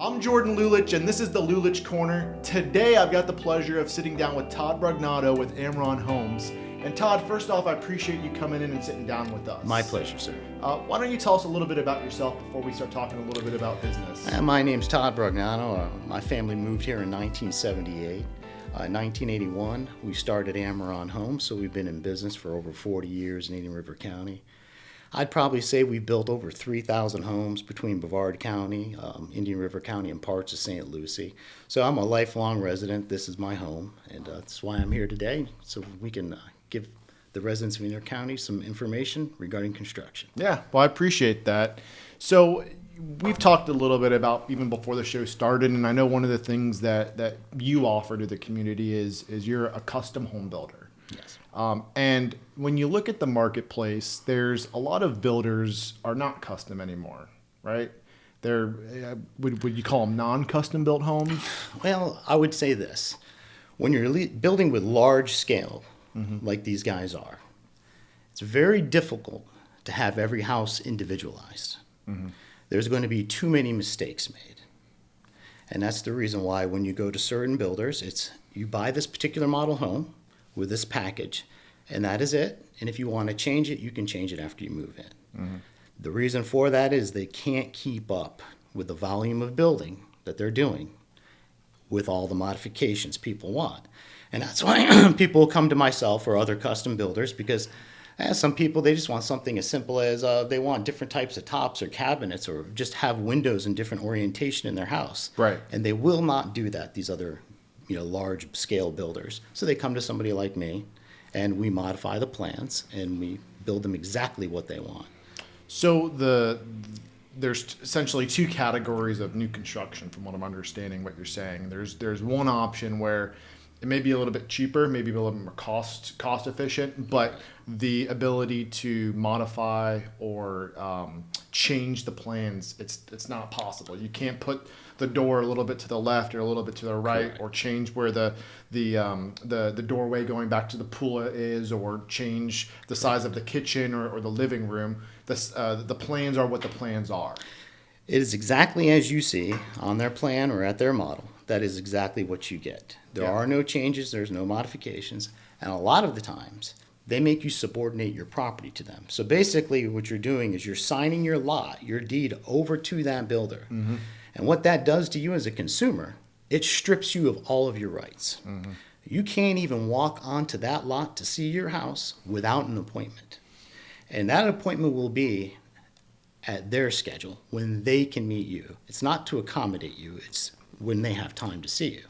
I'm Jordan Lulich, and this is the Lulich Corner. Today, I've got the pleasure of sitting down with Todd Brognano with Ameron Homes. And Todd, first off, I appreciate you coming in and sitting down with us. My pleasure, sir. Why don't you tell us a little bit about yourself before we start talking a little bit about business? My name's Todd Brognano. My family moved here in 1978. 1981, we started Ameron Homes, so we've been in business for over 40 years in Indian River County. I'd probably say we've built over 3,000 homes between Brevard County, Indian River County, and parts of St. Lucie. So I'm a lifelong resident. This is my home, and that's why I'm here today, so we can give the residents of Indian River County some information regarding construction. Yeah, well, I appreciate that. So we've talked a little bit about even before the show started, and I know one of the things that you offer to the community is you're a custom home builder. Yes. And when you look at the marketplace, there's a lot of builders are not custom anymore, right? They're would you call them non-custom built homes? Well, I would say this. When you're building with large scale, like these guys are, it's very difficult to have every house individualized. There's going to be too many mistakes made. And that's the reason why when you go to certain builders, it's you buy this particular model home with this package, and that is it. And if you want to change it, you can change it after you move in. The reason for that is they can't keep up with the volume of building that they're doing with all the modifications people want. And that's why people come to myself or other custom builders, because some people, they just want something as simple as they want different types of tops or cabinets, or just have windows in different orientation in their house. Right. And they will not do that, these other large scale builders. So they come to somebody like me, and we modify the plans and we build them exactly what they want. So there's essentially two categories of new construction, from what I'm understanding what you're saying. There's one option where it may be a little bit cheaper, maybe a little bit more cost efficient, but the ability to modify or change the plans, it's not possible. You can't put the door a little bit to the left or a little bit to the right. Correct. Or change where the doorway going back to the pool is, or change the size of the kitchen or the living room. The plans are what the plans are. It is exactly as you see on their plan or at their model. That is exactly what you get. There are no changes, there's no modifications, and a lot of the times they make you subordinate your property to them. So basically what you're doing is you're signing your lot, your deed, over to that builder. And what that does to you as a consumer, it strips you of all of your rights. You can't even walk onto that lot to see your house without an appointment. And that appointment will be at their schedule when they can meet you. It's not to accommodate you, it's when they have time to see you.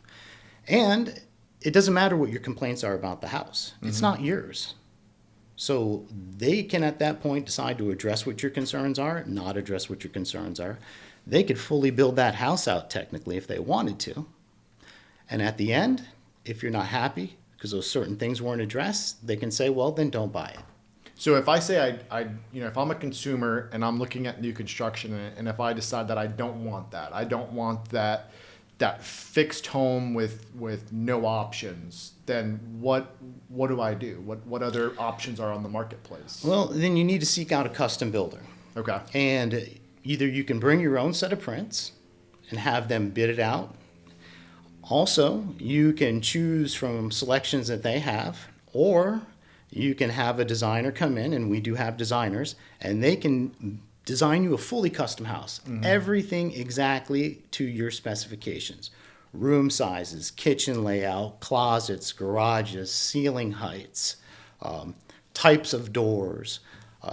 And it doesn't matter what your complaints are about the house. It's not yours. So they can at that point decide to address what your concerns are, not address what your concerns are. They could fully build that house out technically if they wanted to. And at the end, if you're not happy because those certain things weren't addressed, they can say, well, then don't buy it. So if I say if I'm a consumer and I'm looking at new construction, and if I decide that I don't want that, I don't want that fixed home with no options, then what do I do? What other options are on the marketplace? Well, then you need to seek out a custom builder. Okay. And either you can bring your own set of prints and have them bid it out. Also, you can choose from selections that they have, or you can have a designer come in, and we do have designers, and they can design you a fully custom house. Everything exactly to your specifications. Room sizes, kitchen layout, closets, garages, ceiling heights, types of doors.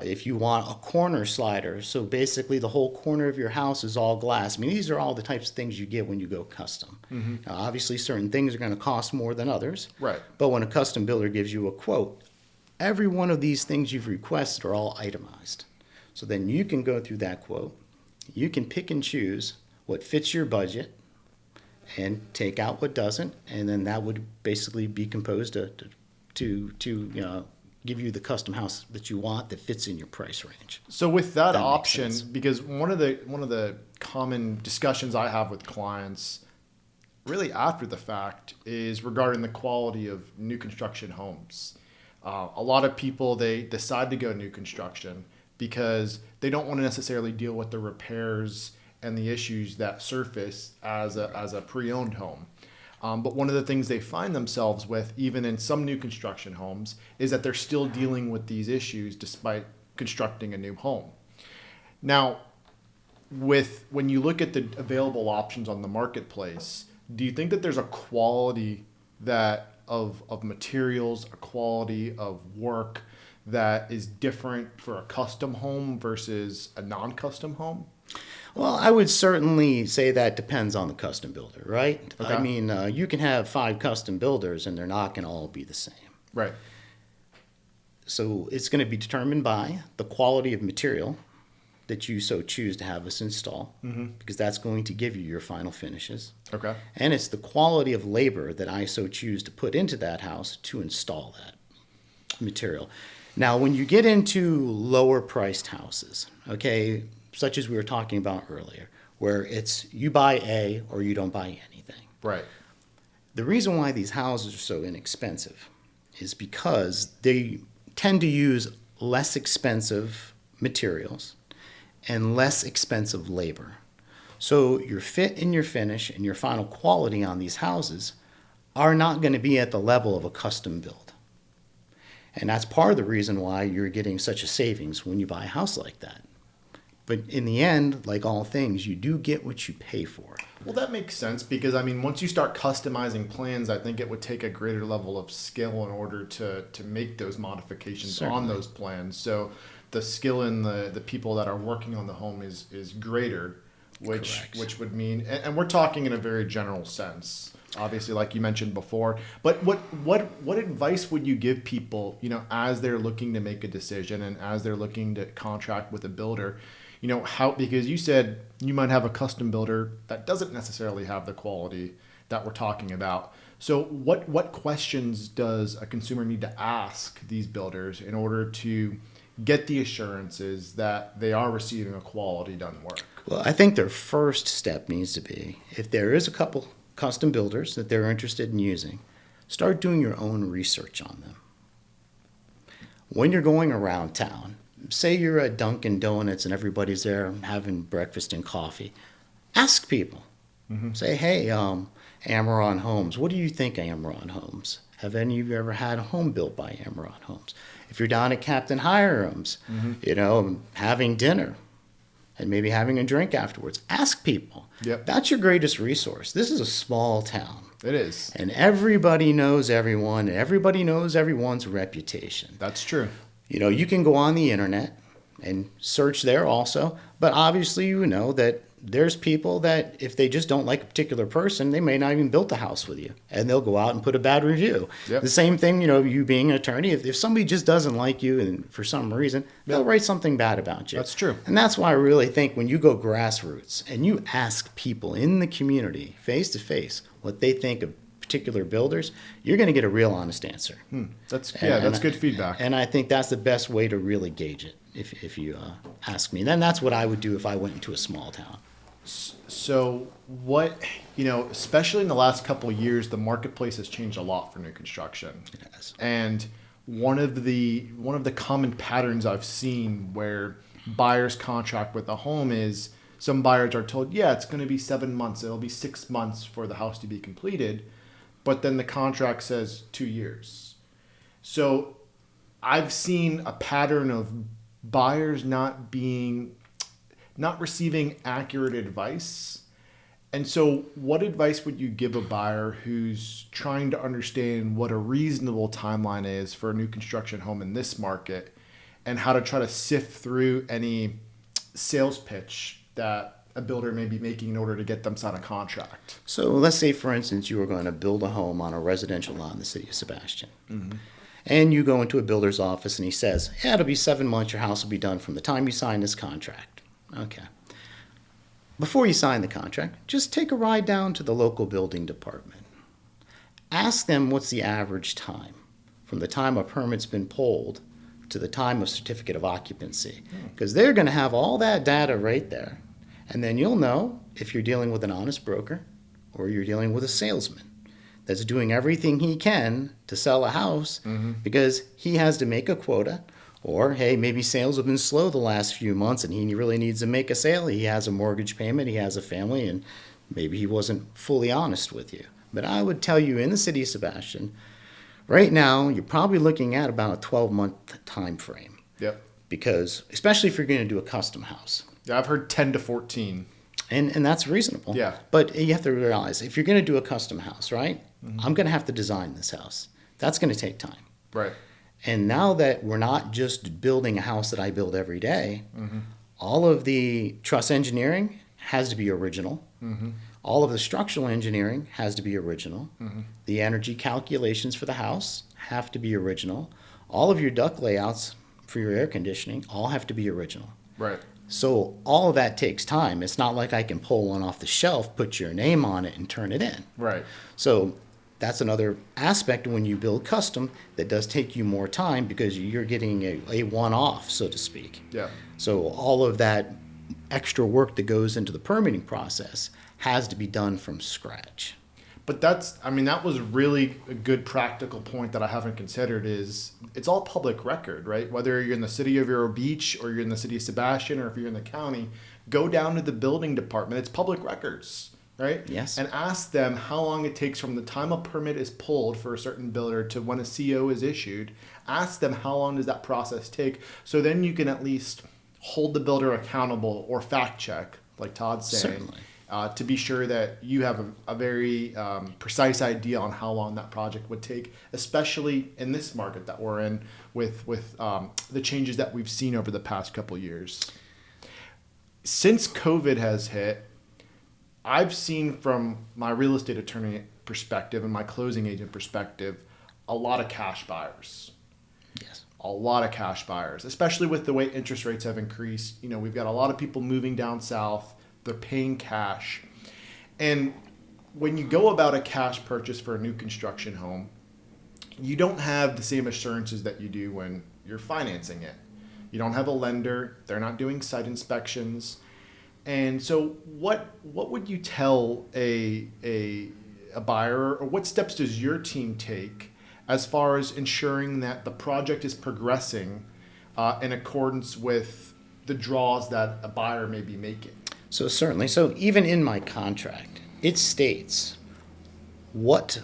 If you want a corner slider, so basically the whole corner of your house is all glass. I mean, these are all the types of things you get when you go custom. Now, obviously, certain things are going to cost more than others. Right. But when a custom builder gives you a quote, every one of these things you've requested are all itemized. So then you can go through that quote. You can pick and choose what fits your budget and take out what doesn't, and then that would basically be composed to give you the custom house that you want that fits in your price range. So with that option, because one of the common discussions I have with clients really after the fact is regarding the quality of new construction homes. A lot of people, they decide to go new construction because they don't want to necessarily deal with the repairs and the issues that surface as a pre-owned home. But one of the things they find themselves with, even in some new construction homes, is that they're still dealing with these issues despite constructing a new home. Now, when you look at the available options on the marketplace, do you think that there's a quality of materials, a quality of work that is different for a custom home versus a non-custom home? Well, I would certainly say that depends on the custom builder, right? Okay. I mean, you can have 5 custom builders and they're not going to all be the same. Right. So it's going to be determined by the quality of material that you so choose to have us install, because that's going to give you your final finishes. Okay. And it's the quality of labor that I so choose to put into that house to install that material. Now, when you get into lower priced houses, okay, such as we were talking about earlier, where it's you buy A or you don't buy anything. Right. The reason why these houses are so inexpensive is because they tend to use less expensive materials and less expensive labor. So your fit and your finish and your final quality on these houses are not going to be at the level of a custom build. And that's part of the reason why you're getting such a savings when you buy a house like that. But in the end, like all things, you do get what you pay for. Well, that makes sense because, I mean, once you start customizing plans, I think it would take a greater level of skill in order to make those modifications Certainly. on those plans. So the skill in the people that are working on the home is greater, Correct. which would mean, and we're talking in a very general sense, obviously, like you mentioned before. But what advice would you give people, as they're looking to make a decision and as they're looking to contract with a builder? Because you said you might have a custom builder that doesn't necessarily have the quality that we're talking about. So what questions does a consumer need to ask these builders in order to get the assurances that they are receiving a quality done work? Well, I think their first step needs to be, if there is a couple custom builders that they're interested in using, start doing your own research on them. When you're going around town, say you're at Dunkin' Donuts and everybody's there having breakfast and coffee, ask people. Say, hey, Ameron Homes, what do you think of Ameron Homes? Have any of you ever had a home built by Ameron Homes? If you're down at Captain Hiram's, having dinner and maybe having a drink afterwards, ask people. Yep. That's your greatest resource. This is a small town. It is. And everybody knows everyone, and everybody knows everyone's reputation. That's true. You can go on the internet and search there also, but obviously you know that there's people that if they just don't like a particular person, they may not even build a house with you, and they'll go out and put a bad review. Yep. The same thing, you being an attorney, if somebody just doesn't like you and for some reason, they'll write something bad about you. That's true. And that's why I really think when you go grassroots and you ask people in the community face to face what they think of particular builders, you're going to get a real honest answer. That's And good feedback. And I think that's the best way to really gauge it, if you ask me. Then that's what I would do if I went into a small town. So especially in the last couple of years, the marketplace has changed a lot for new construction. It has. And one of the common patterns I've seen where buyers contract with a home is some buyers are told, yeah, it's going to be 7 months. It'll be 6 months for the house to be completed. But then the contract says 2 years. So I've seen a pattern of buyers not receiving accurate advice. And so what advice would you give a buyer who's trying to understand what a reasonable timeline is for a new construction home in this market and how to try to sift through any sales pitch that a builder may be making in order to get them signed a contract? So let's say, for instance, you were going to build a home on a residential lot in the city of Sebastian. And you go into a builder's office and he says, yeah, it'll be 7 months, your house will be done from the time you sign this contract. Okay. Before you sign the contract, just take a ride down to the local building department. Ask them what's the average time from the time a permit's been pulled to the time of certificate of occupancy. Because they're going to have all that data right there. And then you'll know if you're dealing with an honest broker or you're dealing with a salesman that's doing everything he can to sell a house because he has to make a quota Or, hey, maybe sales have been slow the last few months and he really needs to make a sale. He has a mortgage payment, he has a family, and maybe he wasn't fully honest with you. But I would tell you in the city of Sebastian, right now, you're probably looking at about a 12-month time frame. Yep. Because, especially if you're going to do a custom house. Yeah, I've heard 10 to 14. And that's reasonable. Yeah. But you have to realize, if you're going to do a custom house, right? Mm-hmm. I'm going to have to design this house. That's going to take time. Right. And now that we're not just building a house that I build every day, mm-hmm. all of the truss engineering has to be original. Mm-hmm. All of the structural engineering has to be original. Mm-hmm. The energy calculations for the house have to be original. All of your duct layouts for your air conditioning all have to be original. Right. So all of that takes time. It's not like I can pull one off the shelf, put your name on it, and turn it in. Right. So that's another aspect when you build custom that does take you more time because you're getting a one-off, so to speak. Yeah. So all of that extra work that goes into the permitting process has to be done from scratch. But that was really a good practical point that I haven't considered is it's all public record, right? Whether you're in the city of Vero Beach or you're in the city of Sebastian or if you're in the county, go down to the building department. It's public records, right? Yes. And ask them how long it takes from the time a permit is pulled for a certain builder to when a CO is issued. Ask them how long does that process take, so then you can at least hold the builder accountable or fact check, like Todd's saying. Certainly. To be sure that you have a very precise idea on how long that project would take, especially in this market that we're in with the changes that we've seen over the past couple of years. Since COVID has hit, I've seen from my real estate attorney perspective and my closing agent perspective, a lot of cash buyers. Yes. A lot of cash buyers, especially with the way interest rates have increased. We've got a lot of people moving down south. They're paying cash. And when you go about a cash purchase for a new construction home, you don't have the same assurances that you do when you're financing it. You don't have a lender. They're not doing site inspections. And so what would you tell a buyer, or what steps does your team take as far as ensuring that the project is progressing in accordance with the draws that a buyer may be making? So certainly. So even in my contract, it states what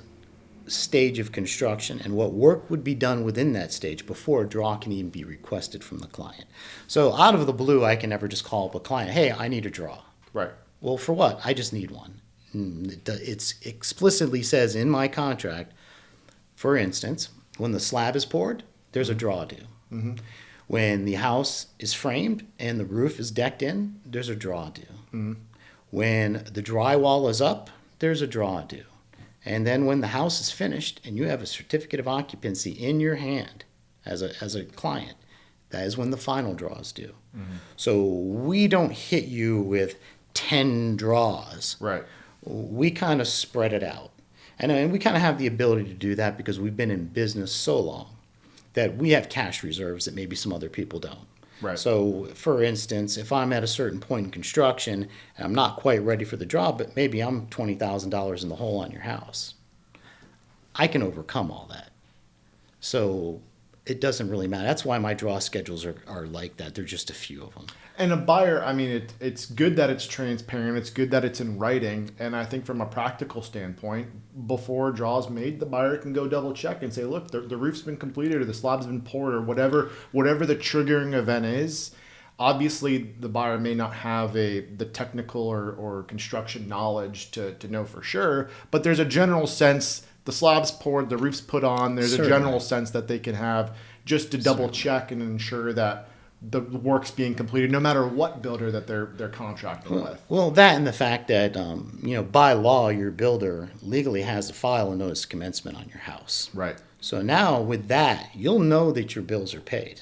stage of construction and what work would be done within that stage before a draw can even be requested from the client. So out of the blue, I can never just call up a client, hey, I need a draw. Right. Well, for what? I just need one. It explicitly says in my contract, for instance, when the slab is poured, there's a draw due. Mm-hmm. When the house is framed and the roof is decked in, there's a draw due. Mm-hmm. When the drywall is up, there's a draw due. And then when the house is finished and you have a certificate of occupancy in your hand as a client, that is when the final draw is due. Mm-hmm. So we don't hit you with 10 draws. Right. We kind of spread it out. And we kind of have the ability to do that because we've been in business so long that we have cash reserves that maybe some other people don't. Right. So, for instance, if I'm at a certain point in construction and I'm not quite ready for the draw, but maybe I'm $20,000 in the hole on your house, I can overcome all that. So it doesn't really matter. That's why my draw schedules are like that. They're just a few of them. And a buyer, it's good that it's transparent. It's good that it's in writing. And I think from a practical standpoint, before a draw is made, the buyer can go double check and say, look, the roof's been completed or the slab's been poured or whatever the triggering event is. Obviously, the buyer may not have the technical or construction knowledge to know for sure, but there's a general sense the slab's poured, the roof's put on. There's Certainly. a general sense that they can have just to double check and ensure that the work's being completed, no matter what builder that they're contracting with. Well, that and the fact that, by law, your builder legally has to file a notice of commencement on your house. Right. So now with that, you'll know that your bills are paid.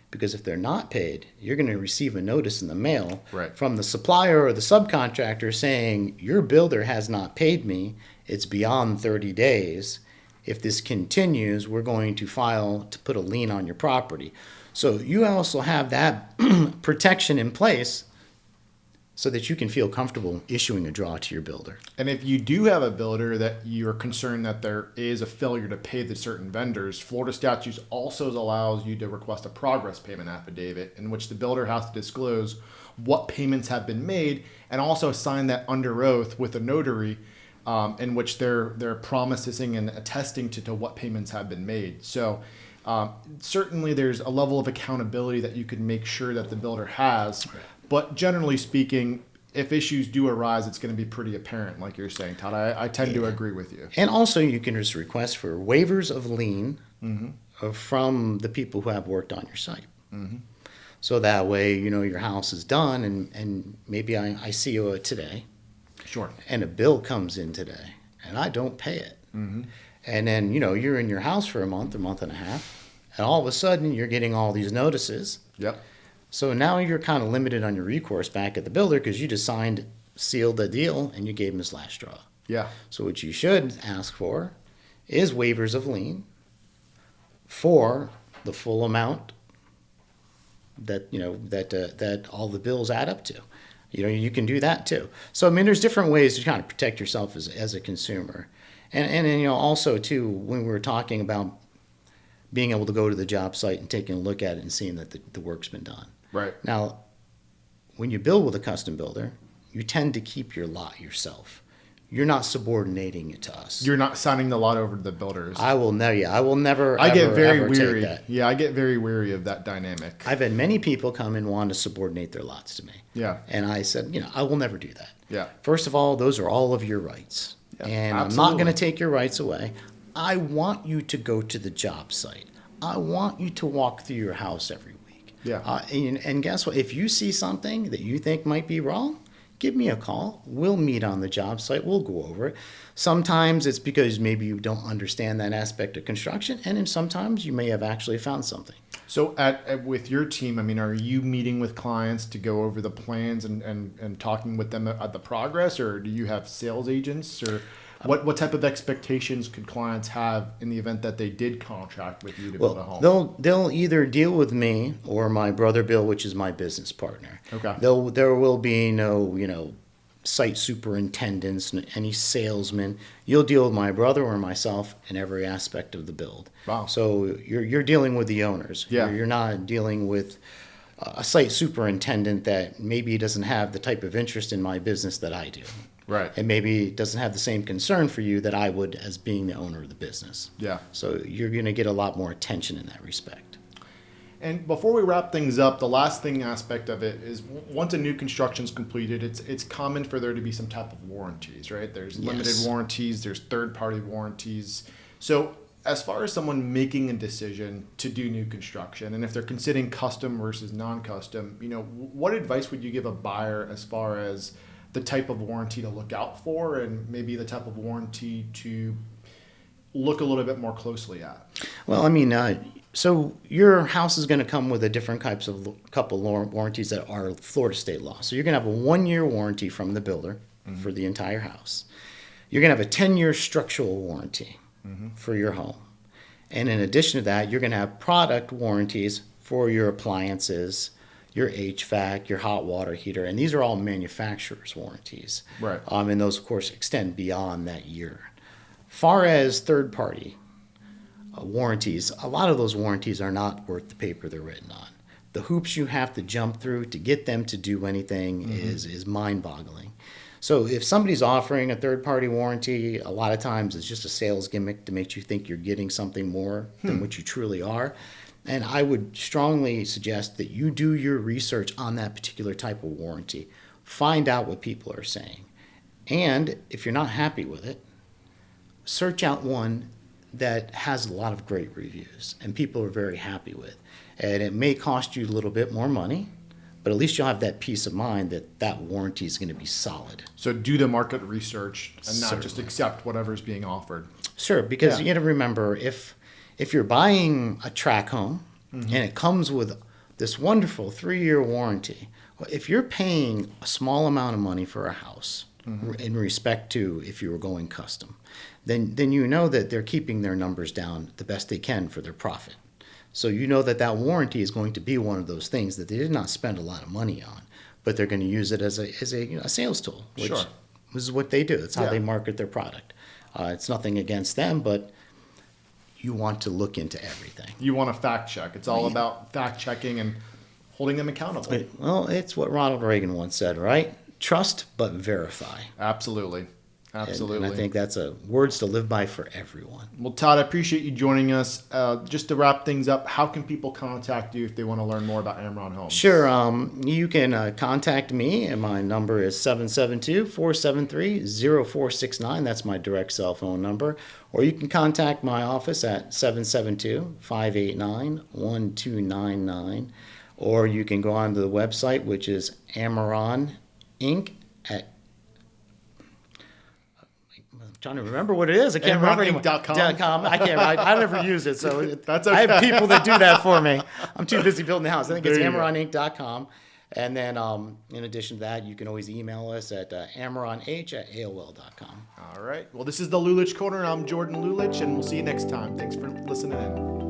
Because if they're not paid, you're going to receive a notice in the mail from the supplier or the subcontractor saying, your builder has not paid me. It's beyond 30 days. If this continues, we're going to file to put a lien on your property. So you also have that protection in place so that you can feel comfortable issuing a draw to your builder. And if you do have a builder that you're concerned that there is a failure to pay the certain vendors, Florida statutes also allows you to request a progress payment affidavit in which the builder has to disclose what payments have been made and also sign that under oath with a notary in which they're promising and attesting to what payments have been made. So certainly there's a level of accountability that you can make sure that the builder has. Right. But generally speaking, if issues do arise, it's going to be pretty apparent, like you're saying, Todd. I tend to agree with you. And also you can just request for waivers of lien from the people who have worked on your site. Mm-hmm. So that way, your house is done and maybe I see you today. Sure. And a bill comes in today and I don't pay it. Mm-hmm. And then, you're in your house for a month and a half, and all of a sudden you're getting all these notices. Yep. So now you're kind of limited on your recourse back at the builder because you just sealed the deal, and you gave him his last straw. Yeah. So what you should ask for is waivers of lien for the full amount that that all the bills add up to. You can do that too. So there's different ways to kind of protect yourself as a consumer, and also too, when we were talking about being able to go to the job site and taking a look at it and seeing that the work's been done. Right. Now, when you build with a custom builder, you tend to keep your lot yourself. You're not subordinating it to us. You're not signing the lot over to the builders. I will never. I get very ever weary. Take that. Yeah, I get very weary of that dynamic. I've had many people come and want to subordinate their lots to me. Yeah. And I said, I will never do that. Yeah. First of all, those are all of your rights. Yeah, and absolutely. I'm not going to take your rights away. I want you to go to the job site. I want you to walk through your house every week. Yeah. And guess what? If you see something that you think might be wrong, give me a call. We'll meet on the job site. We'll go over it. Sometimes it's because maybe you don't understand that aspect of construction, and then sometimes you may have actually found something. So with your team, are you meeting with clients to go over the plans and talking with them at the progress, or do you have sales agents, or what type of expectations could clients have in the event that they did contract with you to build a home? They'll either deal with me or my brother Bill, which is my business partner. Okay. There will be no site superintendents, any salesmen. You'll deal with my brother or myself in every aspect of the build. Wow. So you're dealing with the owners. Yeah. You're not dealing with a site superintendent that maybe doesn't have the type of interest in my business that I do. Right. And maybe doesn't have the same concern for you that I would as being the owner of the business. Yeah. So you're going to get a lot more attention in that respect. And before we wrap things up, the last thing aspect of it is once a new construction is completed, it's common for there to be some type of warranties, right? There's limited warranties, there's third-party warranties. So as far as someone making a decision to do new construction, and if they're considering custom versus non-custom, what advice would you give a buyer as far as the type of warranty to look out for and maybe the type of warranty to look a little bit more closely at? Well, so your house is going to come with a different couple warranties that are Florida state law. So you're going to have a 1-year warranty from the builder for the entire house. You're going to have a 10-year structural warranty for your home. And in addition to that, you're going to have product warranties for your appliances, your HVAC, your hot water heater, and these are all manufacturer's warranties. Right. And those, of course, extend beyond that year. Far as third-party warranties, a lot of those warranties are not worth the paper they're written on. The hoops you have to jump through to get them to do anything is mind-boggling. So if somebody's offering a third-party warranty, a lot of times it's just a sales gimmick to make you think you're getting something more than what you truly are. And I would strongly suggest that you do your research on that particular type of warranty. Find out what people are saying. And if you're not happy with it, search out one that has a lot of great reviews and people are very happy with. And it may cost you a little bit more money, but at least you'll have that peace of mind that that warranty is going to be solid. So do the market research and not just Certainly. accept whatever's being offered. Sure, because you got to remember, if you're buying a tract home and it comes with this wonderful 3-year warranty, well, if you're paying a small amount of money for a house in respect to if you were going custom, then you know that they're keeping their numbers down the best they can for their profit. So you know that that warranty is going to be one of those things that they did not spend a lot of money on. but they're going to use it as a sales tool, which Sure. is what they do. It's how Yeah. they market their product. It's nothing against them, but you want to look into everything. You want to fact check. It's all about fact checking and holding them accountable. Well, it's what Ronald Reagan once said, right? Trust but verify. Absolutely. Absolutely. And I think that's words to live by for everyone. Well, Todd, I appreciate you joining us. Just to wrap things up, how can people contact you if they want to learn more about Ameron Homes? Sure. You can contact me, and my number is 772-473-0469. That's my direct cell phone number. Or you can contact my office at 772-589-1299. Or you can go on to the website, which is Ameron Inc. at trying to remember what it is. I can't remember anymore. Ameroninc.com. I can't. I never use it, so That's I okay. have people that do that for me. I'm too busy building the house. I think it's There you go. Ameroninc.com. And then, in addition to that, you can always email us at ameronh@aol.com. All right. Well, this is the Lulich Corner. I'm Jordan Lulich, and we'll see you next time. Thanks for listening in.